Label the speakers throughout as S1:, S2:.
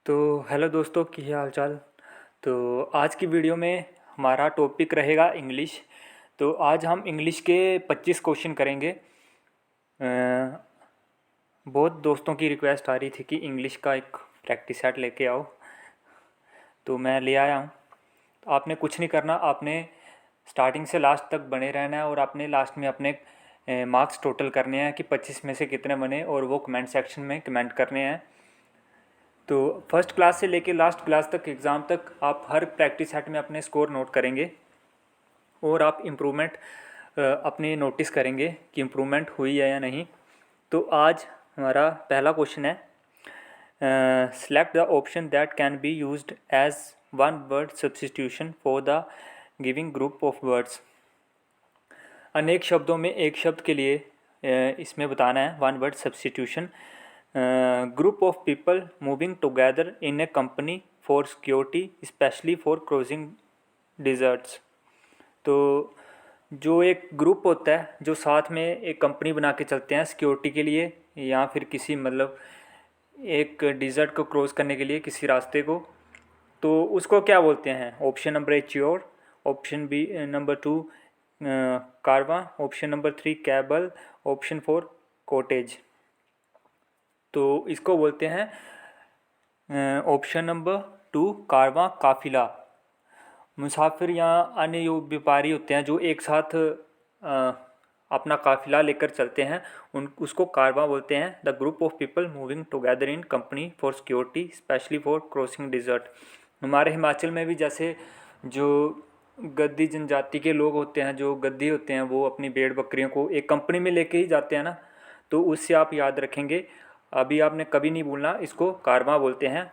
S1: तो हेलो दोस्तों, क्या हाल चाल। तो आज की वीडियो में हमारा टॉपिक रहेगा इंग्लिश। तो आज हम इंग्लिश के 25 क्वेश्चन करेंगे। बहुत दोस्तों की रिक्वेस्ट आ रही थी कि इंग्लिश का एक प्रैक्टिस सेट लेके आओ, तो मैं ले आया हूँ। तो आपने कुछ नहीं करना, आपने स्टार्टिंग से लास्ट तक बने रहना है और आपने लास्ट में अपने मार्क्स टोटल करने हैं कि 25 में से कितने बने, और वो कमेंट सेक्शन में कमेंट करने हैं। तो फर्स्ट क्लास से लेके लास्ट क्लास तक, एग्ज़ाम तक, आप हर प्रैक्टिस सेट में अपने स्कोर नोट करेंगे और आप इम्प्रूवमेंट अपनी नोटिस करेंगे कि इम्प्रूवमेंट हुई है या नहीं। तो आज हमारा पहला क्वेश्चन है, select the option that can be used as one word substitution for the giving group of words. अनेक शब्दों में एक शब्द के लिए इसमें बताना है one word substitution. Group of people moving together in a company for security specially for crossing deserts. तो जो एक ग्रुप होता है जो साथ में एक कंपनी बना के चलते हैं सिक्योरिटी के लिए, या फिर किसी मतलब एक डिज़र्ट को क्रॉस करने के लिए किसी रास्ते को, तो उसको क्या बोलते हैं? ऑप्शन नंबर ए च्योर, option B number 2 caravan, option number 3 cable, option 4 cottage. तो इसको बोलते हैं ऑप्शन नंबर 2 कारवां, काफिला। मुसाफिर या अन्य जो व्यापारी होते हैं जो एक साथ अपना काफिला लेकर चलते हैं, उन उसको कारवां बोलते हैं। The group of people moving together in company for security specially for crossing desert. हमारे हिमाचल में भी जैसे जो गद्दी जनजाति के लोग होते हैं, जो गद्दी होते हैं, वो अपनी भेड़ बकरियों को एक कंपनी में लेके ही जाते हैं ना, तो उससे आप याद रखेंगे। अभी आपने कभी नहीं भूलना, इसको कारवां बोलते हैं।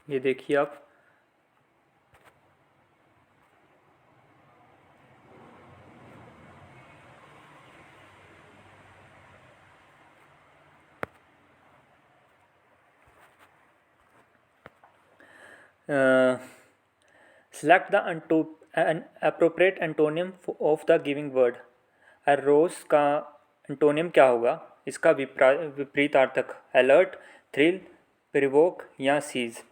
S1: ये देखिए आप। Select the appropriate antonym of the giving word. Eros का एंटोनियम क्या होगा? इसका विपरीतार्थक अलर्ट, थ्रिल, प्रिवोक या सीज।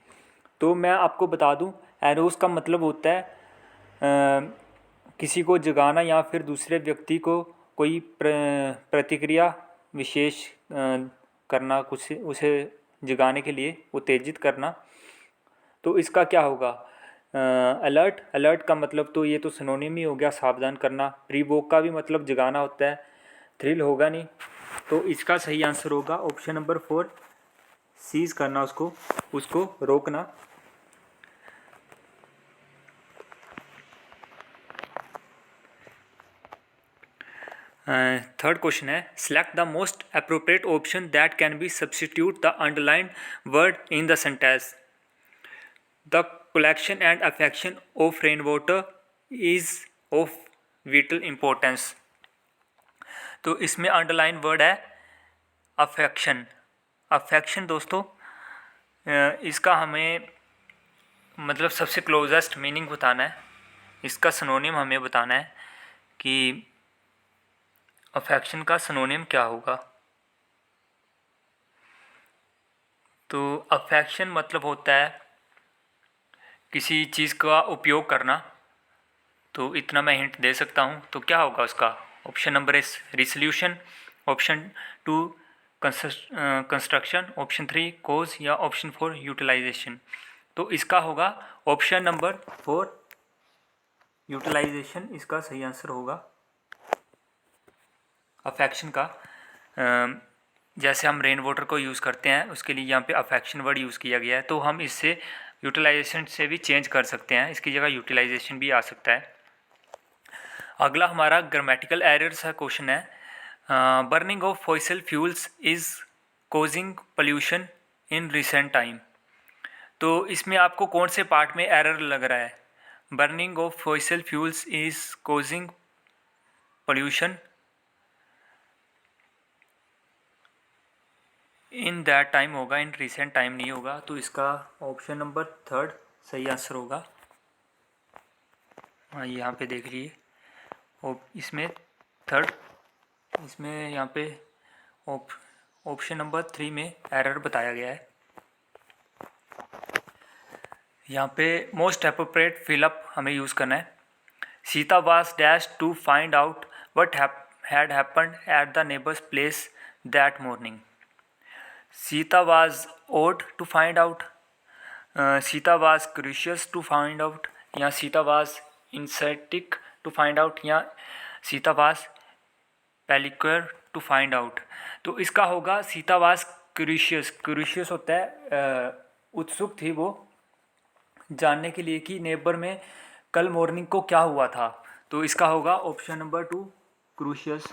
S1: तो मैं आपको बता दूं, एरोस का मतलब होता है किसी को जगाना या फिर दूसरे व्यक्ति को कोई प्रतिक्रिया विशेष करना, कुछ उसे जगाने के लिए उत्तेजित करना। तो इसका क्या होगा? अलर्ट, अलर्ट का मतलब तो ये तो सिनोनिम ही हो गया, सावधान करना। प्रीवोक का भी मतलब जगाना होता है, थ्रिल होगा नहीं। तो इसका सही आंसर होगा ऑप्शन नंबर 4, सीज करना, उसको उसको रोकना। थर्ड क्वेश्चन है, select the most appropriate option that can B substitute the underlined word in the sentence. The collection and affection of rainwater is of vital importance। तो इसमें underline word है affection. Affection दोस्तों, इसका हमें मतलब सबसे closest meaning बताना है, इसका सिनोनिम हमें बताना है कि अफेक्शन का सिनोनिम क्या होगा। तो अफेक्शन मतलब होता है किसी चीज़ का उपयोग करना। तो इतना मैं हिंट दे सकता हूँ। तो क्या होगा उसका? Option number S resolution, option 2 construction, option 3 कोज या ऑप्शन 4 यूटिलाइजेशन। तो इसका होगा ऑप्शन नंबर 4 यूटिलाइजेशन, इसका सही आंसर होगा अफेक्शन का। जैसे हम रेन वाटर को यूज़ करते हैं, उसके लिए यहाँ पे अफेक्शन वर्ड यूज़ किया गया है, तो हम इससे यूटिलाइजेशन से भी चेंज कर सकते हैं, इसकी जगह यूटिलाइजेशन भी आ सकता है। अगला हमारा ग्रामेटिकल एरर्स का क्वेश्चन है, burning of fossil fuels is causing pollution in recent time. तो इसमें आपको कौन से पार्ट में एरर लग रहा है? Burning of fossil fuels is causing pollution in that time होगा, इन रिसेंट टाइम नहीं होगा। तो इसका ऑप्शन नंबर 3 सही आंसर होगा। हाँ, यहाँ पे देख लीजिए, और इसमें थर्ड, इसमें यहाँ पे ऑप्शन नंबर 3 में एरर बताया गया है। यहाँ पे मोस्ट अप्रोप्रिएट फिलअप हमें यूज़ करना है। Sita was dash to find out what had happened at the neighbours place that morning. Sita was awed to find out, Sita was curious to find out, या Sita was ecstatic to find out, या Sita was peculiar to find out. तो इसका होगा Sita was curious. Curious होता है उत्सुक थी वो जानने के लिए कि नेबर में कल मॉर्निंग को क्या हुआ था। तो इसका होगा option number 2 क्रूशियस।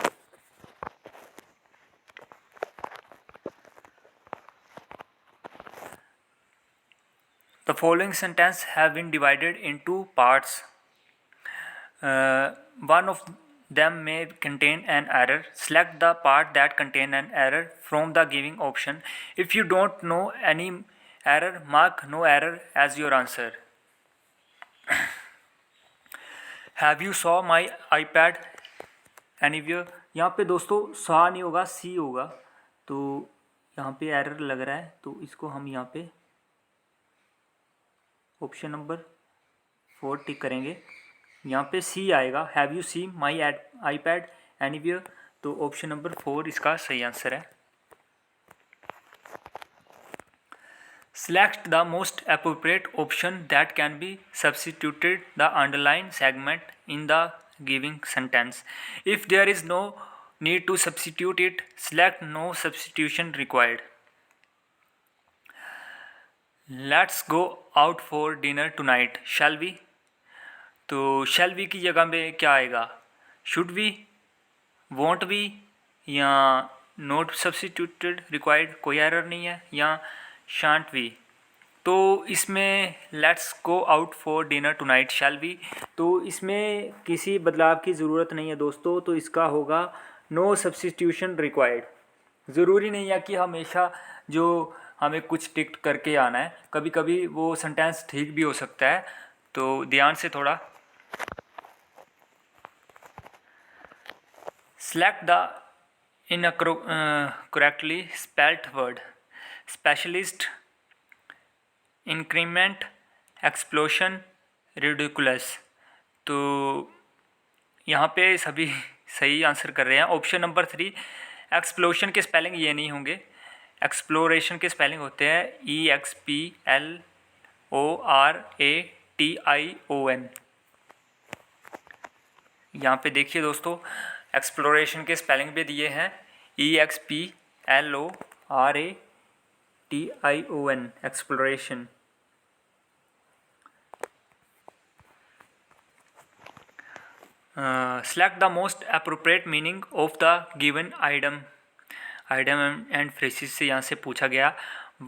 S1: The following sentence have been divided into parts. One of them may contain an error. Select the part that contain an error from the giving option. If you don't know any error, mark no error as your answer. Have you saw my iPad anywhere? यहाँ पे दोस्तों saw नहीं होगा, see होगा। तो यहाँ पे error लग रहा है, तो इसको हम यहाँ पे ऑप्शन नंबर 4 टिक करेंगे। यहाँ पे सी आएगा, have you see my iPad anywhere. तो ऑप्शन नंबर 4 इसका सही आंसर है। Select the most appropriate option that can be substituted the underlined segment in the giving sentence. If there is no need to substitute it, select no substitution required. Let's go out for dinner tonight, shall we? तो shall we की जगह पे क्या आएगा? Should we, won't we, या not substituted required, कोई error नहीं है, या shan't we। तो इसमें let's go out for dinner tonight shall we, तो इसमें किसी बदलाव की ज़रूरत नहीं है दोस्तों। तो इसका होगा नो सब्स्टिट्यूशन रिक्वायर्ड। ज़रूरी नहीं है कि हमेशा जो हमें कुछ टिक करके आना है, कभी कभी वो सेंटेंस ठीक भी हो सकता है। तो ध्यान से थोड़ा। Select the incorrectly spelled word. Specialist, increment, explosion, ridiculous. तो यहाँ पे सभी सही आंसर कर रहे हैं। ऑप्शन नंबर 3 एक्सप्लोशन के स्पेलिंग ये नहीं होंगे, एक्सप्लोरेशन के स्पेलिंग होते हैं EXPLORATION। यहाँ पे देखिए दोस्तों, एक्सप्लोरेशन के स्पेलिंग भी दिए हैं EXPLORATION, exploration. Select the most appropriate meaning of the given item and phrases से यहाँ से पूछा गया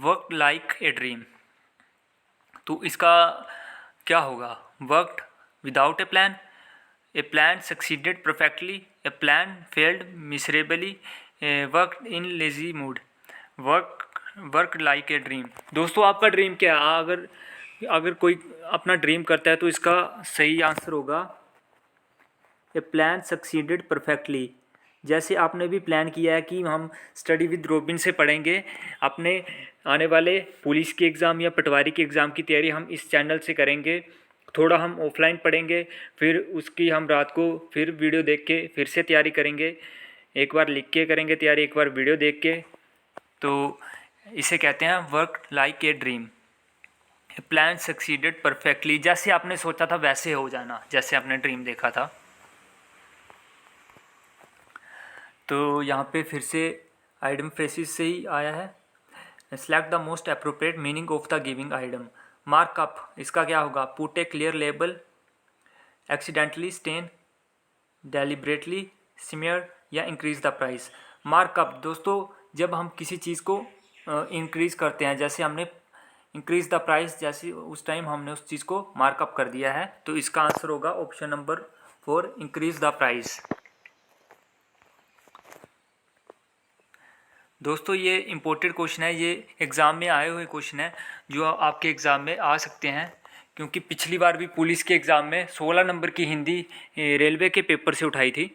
S1: worked like a dream। तो इसका क्या होगा? worked without a plan, a plan succeeded perfectly, a plan failed miserably, worked in lazy mood, worked like a dream। दोस्तों आपका ड्रीम क्या है? अगर कोई अपना ड्रीम करता है तो इसका सही आंसर होगा ए प्लान सक्सीडेड परफेक्टली। जैसे आपने भी प्लान किया है कि हम स्टडी विद रॉबिन से पढ़ेंगे, अपने आने वाले पुलिस के एग्ज़ाम या पटवारी के एग्ज़ाम की तैयारी हम इस चैनल से करेंगे। थोड़ा हम ऑफलाइन पढ़ेंगे, फिर उसकी हम रात को फिर वीडियो देख के फिर से तैयारी करेंगे। एक बार लिख के करेंगे तैयारी, एक बार वीडियो देख के। तो इसे कहते हैं work like a dream. Plan succeeded perfectly, जैसे आपने सोचा था वैसे हो जाना, जैसे आपने ड्रीम देखा था। तो यहाँ पे फिर से आइटम फ्रेसिस से ही आया है। Select the most appropriate meaning of the giving item. Markup, इसका क्या होगा? Put a clear label, accidentally stain, deliberately smear, या इंक्रीज द प्राइस। मार्कअप दोस्तों, जब हम किसी चीज़ को इंक्रीज़ करते हैं, जैसे हमने इंक्रीज द प्राइस, जैसे उस टाइम हमने उस चीज़ को मार्कअप कर दिया है। तो इसका आंसर होगा option number 4 increase the price. दोस्तों ये इम्पोर्टेड क्वेश्चन है, ये एग्ज़ाम में आए हुए क्वेश्चन है जो आपके एग्ज़ाम में आ सकते हैं। क्योंकि पिछली बार भी पुलिस के एग्ज़ाम में 16 नंबर की हिंदी रेलवे के पेपर से उठाई थी।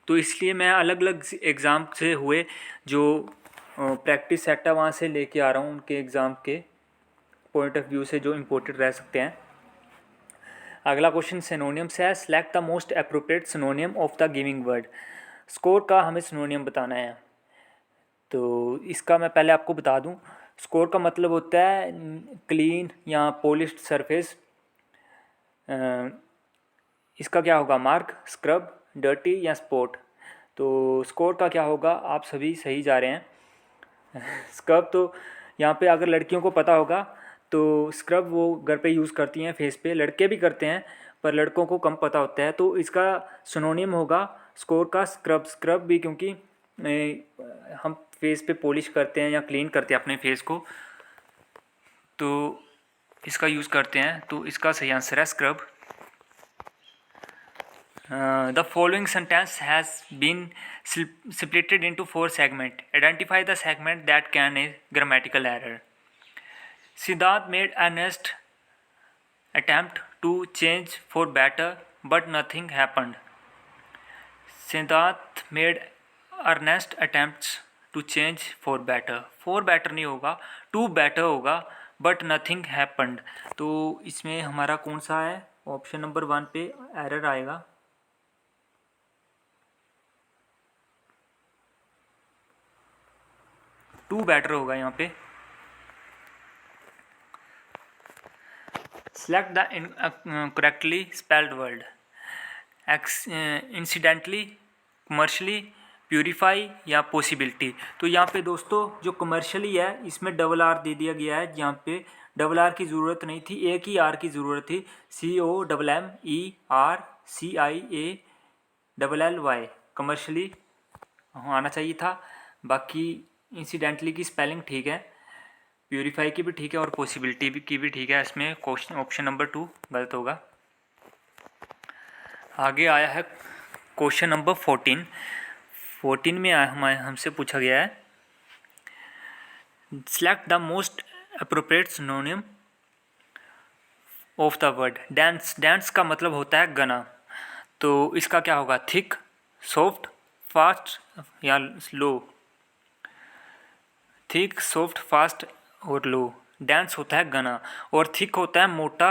S1: तो इसलिए मैं अलग अलग एग्ज़ाम से हुए जो प्रैक्टिस सेट है वहाँ से लेके आ रहा हूँ उनके एग्ज़ाम के पॉइंट ऑफ व्यू से जो इम्पोर्टेंट रह सकते हैं। अगला क्वेश्चन सिनोनियम से है। Select the most appropriate सिनोनियम of the giving word. Score का हमें सिनोनियम बताना है। तो इसका मैं पहले आपको बता दूं, स्कोर का मतलब होता है क्लीन या पॉलिश्ड सरफेस। इसका क्या होगा, मार्क, स्क्रब, डर्टी या स्पॉट। तो स्कोर का क्या होगा, आप सभी सही जा रहे हैं। स्क्रब तो यहाँ पे अगर लड़कियों को पता होगा तो स्क्रब वो घर पे यूज़ करती हैं फेस पे, लड़के भी करते हैं पर लड़कों को कम पता होता है। तो इसका सिनोनिम होगा स्कोर का स्क्रब। स्क्रब भी क्योंकि हम फेस पे पॉलिश करते हैं या क्लीन करते हैं अपने फेस को, तो इसका यूज़ करते हैं। तो इसका सही आंसर है scrub. The following sentence has been splitted into 4 segments. Identify the segment that can a grammatical error. Siddharth made an earnest attempt to change for better, but nothing happened. Siddharth made earnest attempts to change for better. For better नहीं होगा, to better होगा, but nothing happened. तो इसमें हमारा कौन सा है, option number 1 पे एरर आएगा। टू बेटर होगा यहाँ पे। Select the correctly spelled word. Incidentally, commercially, purify या पॉसिबिलिटी। तो यहाँ पे दोस्तों जो कमर्शली है इसमें डबल आर दे दिया गया है। यहाँ पे डबल आर की ज़रूरत नहीं थी, एक ही आर की ज़रूरत थी। COMMERCIALLY कमर्शली आना चाहिए था। बाकी इंसिडेंटली की स्पेलिंग ठीक है, प्यूरीफाई की भी ठीक है और पॉसिबिलिटी की भी ठीक है। इसमें क्वेश्चन ऑप्शन नंबर 2 गलत होगा। आगे आया है क्वेश्चन नंबर 14 में हमसे पूछा गया है select the most appropriate synonym of the word dance. Dance का मतलब होता है गाना। तो इसका क्या होगा, थिक, सॉफ्ट, फास्ट या स्लो। थिक, सॉफ्ट, फास्ट और लो। डांस होता है गाना और थिक होता है मोटा,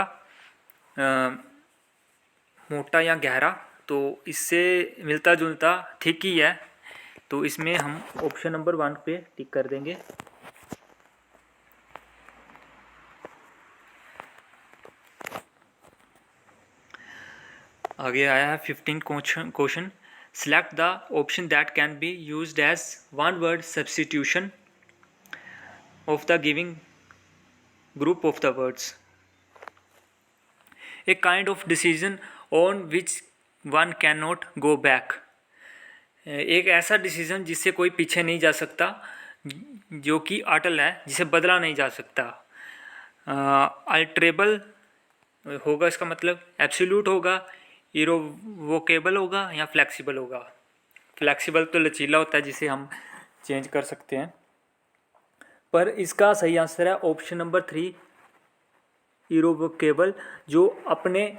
S1: मोटा या गहरा। तो इससे मिलता जुलता थिक ही है। तो इसमें हम ऑप्शन नंबर 1 पे टिक कर देंगे। आगे आया है 15 question. Select the option that can be used as one word substitution of the giving group of the words. A kind of decision on which one can not go back. एक ऐसा decision जिससे कोई पीछे नहीं जा सकता, जो कि अटल है, जिसे बदला नहीं जा सकता। अल्टरेबल होगा, इसका मतलब एब्सोल्यूट होगा, इरोवोकेबल होगा या फ्लेक्सिबल होगा। फ्लेक्सिबल तो लचीला होता है जिसे हम चेंज कर सकते हैं, पर इसका सही आंसर है ऑप्शन नंबर 3 इरोवोकेबल, जो अपने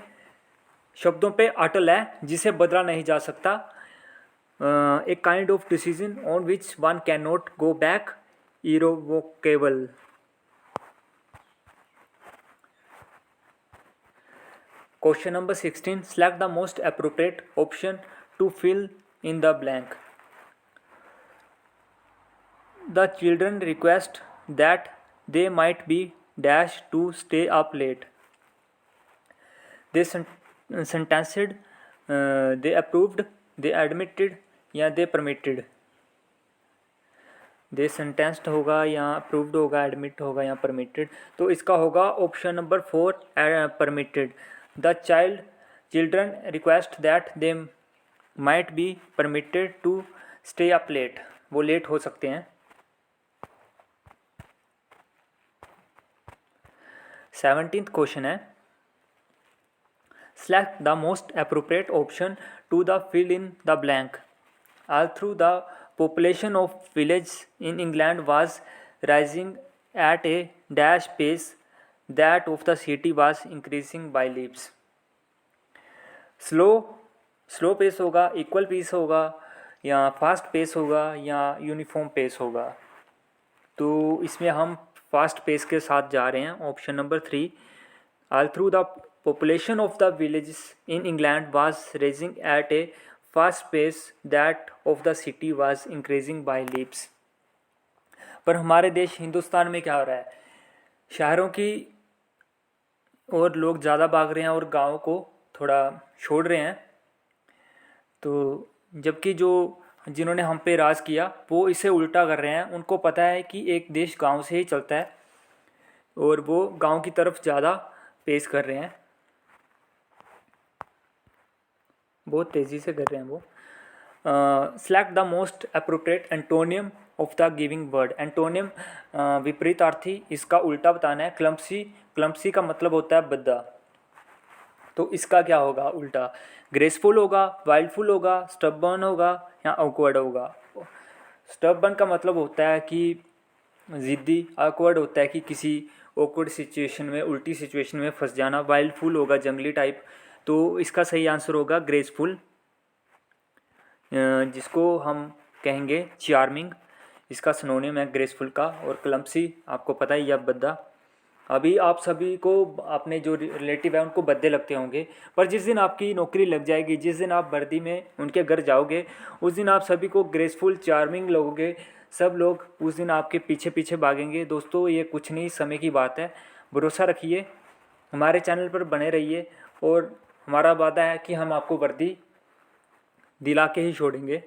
S1: शब्दों पे अटल है, जिसे बदला नहीं जा सकता। A kind of decision on which one can not go back, irrevocable. Question number 16 select the most appropriate option to fill in the blank. The children request that they might be dash to stay up late. They sentenced, they approved, they admitted या they permitted। they sentenced होगा या approved होगा, admit होगा या permitted। तो इसका होगा option number 4 permitted। the children request that they might be permitted to stay up late। वो लेट हो सकते हैं। 17th क्वेश्चन है select the most appropriate option to the fill in the blank. All through the population of village in England was rising at a dash pace that of the city was increasing by leaps. Slow pace होगा, equal pace होगा या fast pace होगा या uniform pace होगा। तो इसमें हम fast pace के साथ जा रहे हैं। Option number 3, all through the population of the villages in England was rising at a fast pace that of the city was increasing by leaps। पर हमारे देश हिंदुस्तान में क्या हो रहा है, शहरों की और लोग ज़्यादा भाग रहे हैं और गाँव को थोड़ा छोड़ रहे हैं। तो जबकि जो जिन्होंने हम पे राज किया वो इसे उल्टा कर रहे हैं। उनको पता है कि एक देश गांव से ही चलता है और वो गांव की तरफ ज़्यादा पेश कर रहे हैं, बहुत तेज़ी से कर रहे हैं वो। Select the most appropriate antonym of the giving word. Antonym विपरीतार्थी, इसका उल्टा बताना है। क्लम्पसी, क्लम्पसी का मतलब होता है बद्दा, तो इसका क्या होगा उल्टा? ग्रेसफुल होगा, वाइल्डफुल होगा, स्टबर्न होगा या ऑकवर्ड होगा। स्टबर्न का मतलब होता है कि ज़िद्दी, ऑकवर्ड होता है कि किसी ऑकवर्ड सिचुएशन में, उल्टी सिचुएशन में फंस जाना। वाइल्डफुल होगा जंगली टाइप, तो इसका सही आंसर होगा ग्रेसफुल, जिसको हम कहेंगे चार्मिंग। इसका सिनोनिम है ग्रेसफुल का। और क्लम्पसी आपको पता ही है, बद्दा। अभी आप सभी को अपने जो रिलेटिव है उनको बद्दे लगते होंगे, पर जिस दिन आपकी नौकरी लग जाएगी, जिस दिन आप वर्दी में उनके घर जाओगे, उस दिन आप सभी को ग्रेसफुल चार्मिंग लगोगे। सब लोग उस दिन आपके पीछे पीछे भागेंगे। दोस्तों ये कुछ नहीं, समय की बात है। भरोसा रखिए, हमारे चैनल पर बने रहिए और हमारा वादा है कि हम आपको वर्दी दिला के ही छोड़ेंगे।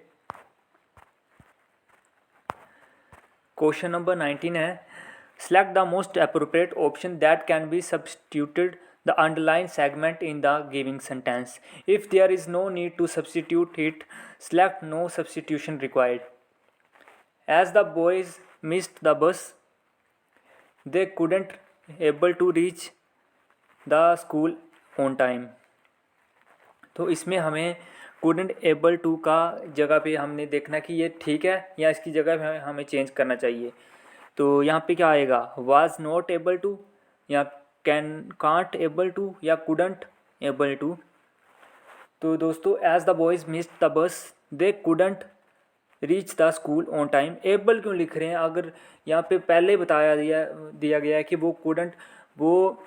S1: क्वेश्चन नंबर 19 है, select the most appropriate option that can be substituted the underlined segment in the giving sentence. If there is no need to substitute it, select no substitution required. As the boys missed the bus, they couldn't able to reach the school on time। तो इसमें हमें couldn't able to का जगह पे हमने देखना कि ये ठीक है या इसकी जगह हमें चेंज करना चाहिए। तो यहाँ पे क्या आएगा, वाज नॉट एबल टू या कांट एबल टू या कुडंट एबल टू। तो दोस्तों, as the boys missed the bus they couldn't reach the school on time. Able क्यों लिख रहे हैं? अगर यहाँ पे पहले बताया दिया गया है कि वो कुडंट, वो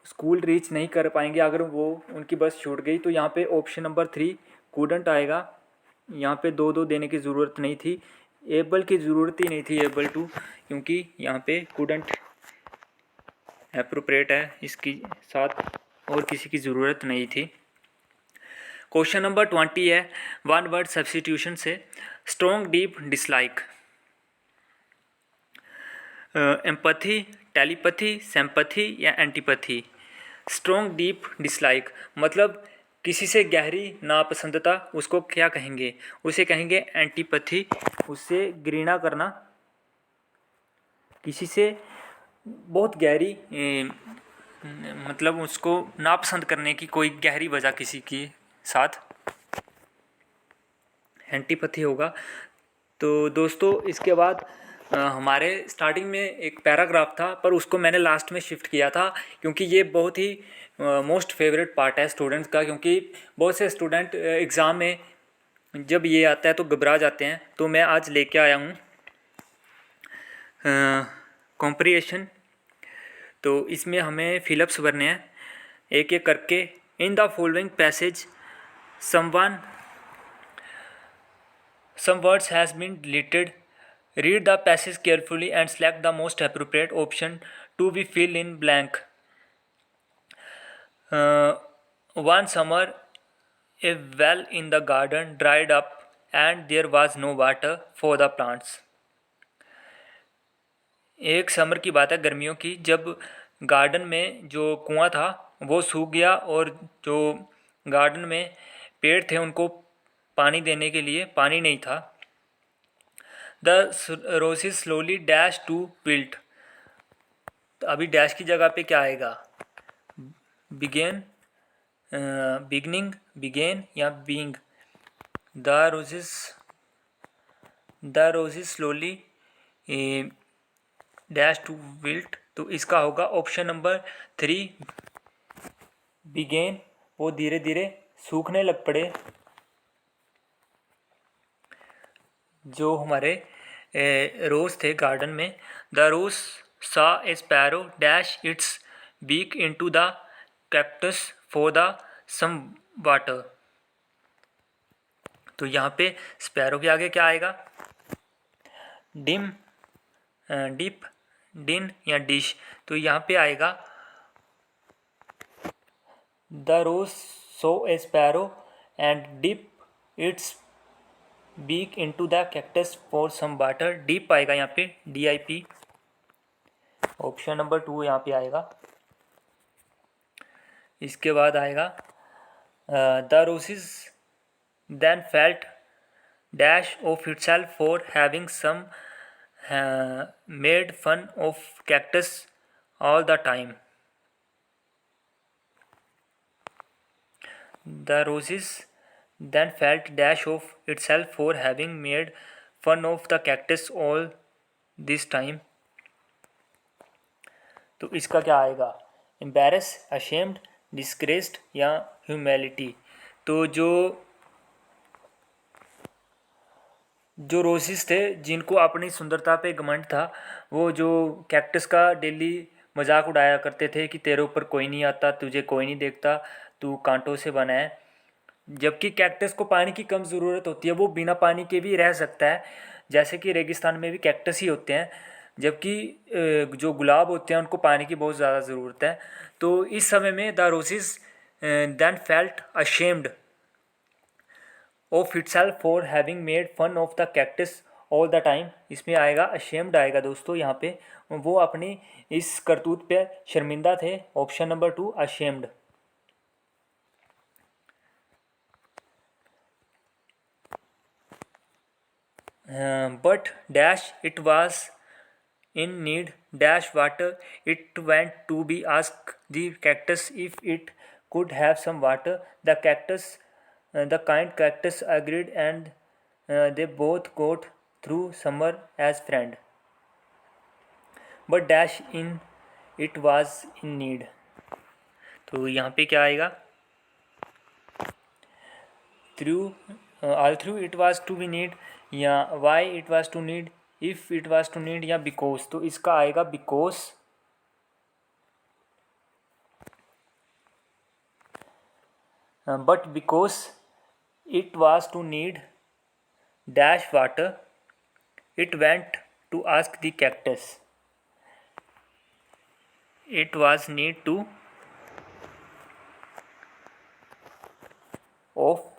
S1: स्कूल रीच नहीं कर पाएंगे अगर वो उनकी बस छूट गई, तो यहाँ पे ऑप्शन नंबर 3 कुडंट आएगा। यहाँ पे 2 देने की ज़रूरत नहीं थी, एबल की ज़रूरत ही नहीं थी, एबल टू, क्योंकि यहाँ पे कुडंट एप्रोप्रिएट है, इसकी साथ और किसी की ज़रूरत नहीं थी। क्वेश्चन नंबर 20 है, वन वर्ड सब्स्टिट्यूशन से। Strong, deep, dislike. Empathy, telepathy, sympathy या एंटीपैथी। स्ट्रॉन्ग, डीप, डिसलाइक मतलब किसी से गहरी नापसंदता, उसको क्या कहेंगे? उसे कहेंगे एंटीपैथी। उससे घृणा करना, किसी से बहुत गहरी मतलब उसको नापसंद करने की कोई गहरी वजह किसी के साथ, एंटीपैथी होगा। तो दोस्तों इसके बाद हमारे स्टार्टिंग में एक पैराग्राफ था, पर उसको मैंने लास्ट में शिफ्ट किया था क्योंकि ये बहुत ही मोस्ट फेवरेट पार्ट है स्टूडेंट्स का। क्योंकि बहुत से स्टूडेंट एग्ज़ाम में जब ये आता है तो घबरा जाते हैं। तो मैं आज लेके आया हूँ कॉम्प्रिहेंशन। तो इसमें हमें फिलअप्स भरने हैं एक एक करके। In the following passage some words has been deleted. Read the passage carefully and select the most appropriate option to be fill in blank. One summer, a well in the garden dried up and there was no water for the plants. एक summer की बात है, गर्मियों की, जब garden में जो कुआं था वो सूख गया और जो गार्डन में पेड़ थे उनको पानी देने के लिए पानी नहीं था। The roses slowly dash to wilt. तो अभी डैश की जगह पे क्या आएगा? बिगेन, बिगनिंग, बिगेन या being. The roses slowly dash to wilt. तो इसका होगा ऑप्शन नंबर 3 बिगेन। वो धीरे धीरे सूखने लग पड़े। जो हमारे रोज थे गार्डन में। The Rose saw a sparrow dash its beak into the cactus for the some water. तो यहाँ पे स्पैरो के आगे क्या आएगा? डिम, डिप, डिन या डिश। तो यहाँ पे आएगा the rose saw a sparrow and dip its beak into the cactus for some water. Deep आएगा यहाँ पे, DIP। ऑप्शन नंबर 2 यहाँ पे आएगा। इसके बाद आएगा the roses then felt dash of itself for having some made fun of cactus all the time. The roses then felt dash of itself for having made fun of the cactus all this time। तो इसका क्या आएगा? embarrass, ashamed, disgraced या humility। तो जो रोसिस थे जिनको अपनी सुंदरता पे घमंड था, वो जो कैक्टस का डेली मजाक उड़ाया करते थे कि तेरे ऊपर कोई नहीं आता, तुझे कोई नहीं देखता, तू कांटों से बना है। जबकि कैक्टस को पानी की कम ज़रूरत होती है, वो बिना पानी के भी रह सकता है, जैसे कि रेगिस्तान में भी कैक्टस ही होते हैं। जबकि जो गुलाब होते हैं उनको पानी की बहुत ज़्यादा ज़रूरत है। तो इस समय में the roses then felt ashamed of itself for having made fun of the cactus all the time. इसमें आएगा अशेम्ड आएगा दोस्तों। यहाँ पे वो अपनी इस करतूत पे शर्मिंदा थे। Option number 2 ashamed. But dash it was in need dash water it went to be asked the cactus if it could have some water. The kind cactus agreed and they both got through summer as friend. But dash in it was in need। तो यहाँ पे क्या आएगा? All through it was to be need या why it was to need, if it was to need या because। तो इसका आएगा because। but because it was to need dash water it went to ask the cactus। it was need to of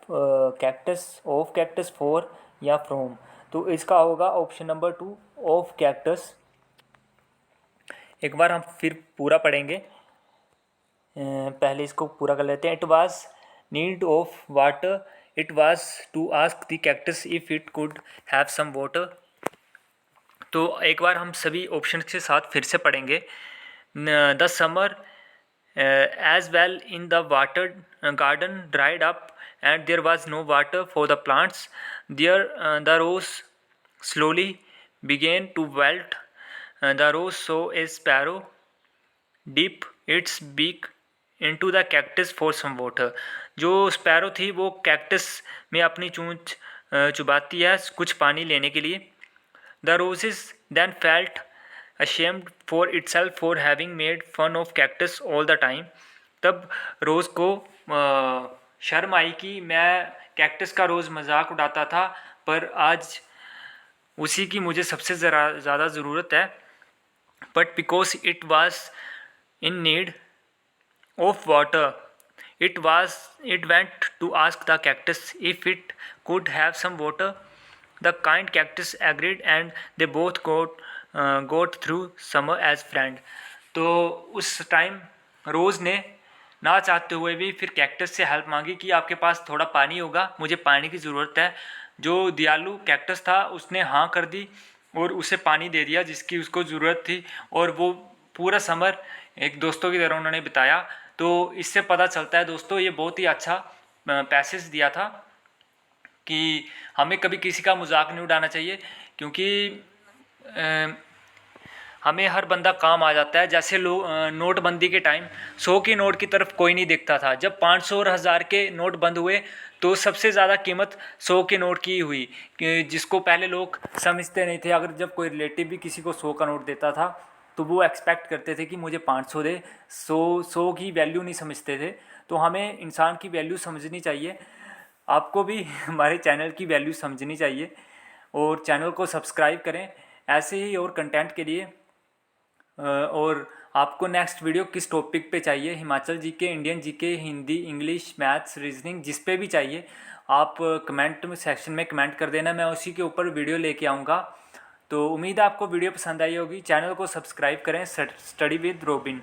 S1: cactus for या from. तो इसका होगा option number 2 of cactus. एक बार हम फिर पूरा पढ़ेंगे, पहले इसको पूरा कर लेते हैं। It was need of water it was to ask the cactus if it could have some water. तो एक बार हम सभी ऑप्शन के साथ फिर से पढ़ेंगे। The summer as well in the water garden dried up and there was no water for the plants there। The rose slowly began to wilt। The rose saw a sparrow dip its beak into the cactus for some water। जो sparrow थी वो cactus में अपनी चोंच चुबाती है कुछ पानी लेने के लिए। The roses then felt ashamed for itself for having made fun of cactus all the time। तब रोज़ को शर्म आई कि मैं कैक्टस का रोज़ मजाक उड़ाता था, पर आज उसी की मुझे सबसे ज़्यादा ज़रूरत है। But because it was in need of water it went to ask the cactus if it could have some water। The kind cactus agreed and they both got through summer as friend। तो उस time रोज़ ने ना चाहते हुए भी फिर cactus से help मांगी कि आपके पास थोड़ा पानी होगा, मुझे पानी की ज़रूरत है। जो दयालु कैक्टस था उसने हाँ कर दी और उसे पानी दे दिया जिसकी उसको ज़रूरत थी, और वो पूरा समर एक दोस्तों की तरह उन्होंने बिताया। तो इससे पता चलता है दोस्तों, ये बहुत ही अच्छा पैसेज दिया था कि हमें कभी किसी का मजाक नहीं उड़ाना चाहिए, क्योंकि हमें हर बंदा काम आ जाता है। जैसे लोग नोटबंदी के टाइम 100 की नोट की तरफ कोई नहीं देखता था। जब 500 और 1000 के नोट बंद हुए तो सबसे ज़्यादा कीमत 100 के नोट की हुई, जिसको पहले लोग समझते नहीं थे। अगर जब कोई रिलेटिव भी किसी को 100 का नोट देता था तो वो एक्सपेक्ट करते थे कि मुझे 500 दे। 100 की वैल्यू नहीं समझते थे। तो हमें इंसान की वैल्यू समझनी चाहिए। आपको भी हमारे चैनल की वैल्यू समझनी चाहिए और चैनल को सब्सक्राइब करें ऐसे ही और कंटेंट के लिए। और आपको नेक्स्ट वीडियो किस टॉपिक पे चाहिए, Himachal GK, Indian GK, Hindi, English, maths, reasoning, जिस पे भी चाहिए आप कमेंट में सेक्शन में कमेंट कर देना, मैं उसी के ऊपर वीडियो लेके आऊँगा। तो उम्मीद है आपको वीडियो पसंद आई होगी। चैनल को सब्सक्राइब करें। Study with robin.